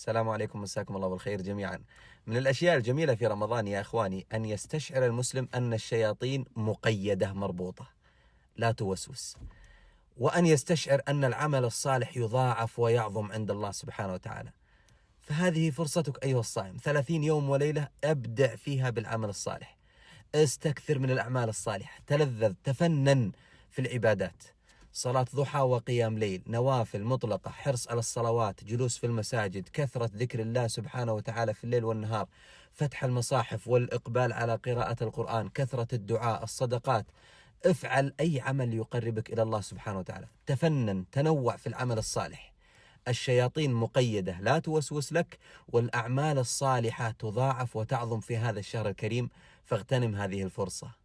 السلام عليكم، مساكم الله بالخير جميعا. من الأشياء الجميلة في رمضان يا أخواني أن يستشعر المسلم أن الشياطين مقيدة مربوطة لا توسوس، وأن يستشعر أن العمل الصالح يضاعف ويعظم عند الله سبحانه وتعالى. فهذه فرصتك أيها الصائم، 30 يوم وليلة أبدع فيها بالعمل الصالح، استكثر من الأعمال الصالحة، تلذذ، تفنن في العبادات، صلاة ضحى وقيام ليل، نوافل مطلقة، حرص على الصلوات، جلوس في المساجد، كثرة ذكر الله سبحانه وتعالى في الليل والنهار، فتح المصاحف والإقبال على قراءة القرآن، كثرة الدعاء، الصدقات. افعل أي عمل يقربك إلى الله سبحانه وتعالى، تفنن، تنوع في العمل الصالح. الشياطين مقيدة لا توسوس لك، والأعمال الصالحة تضاعف وتعظم في هذا الشهر الكريم، فاغتنم هذه الفرصة.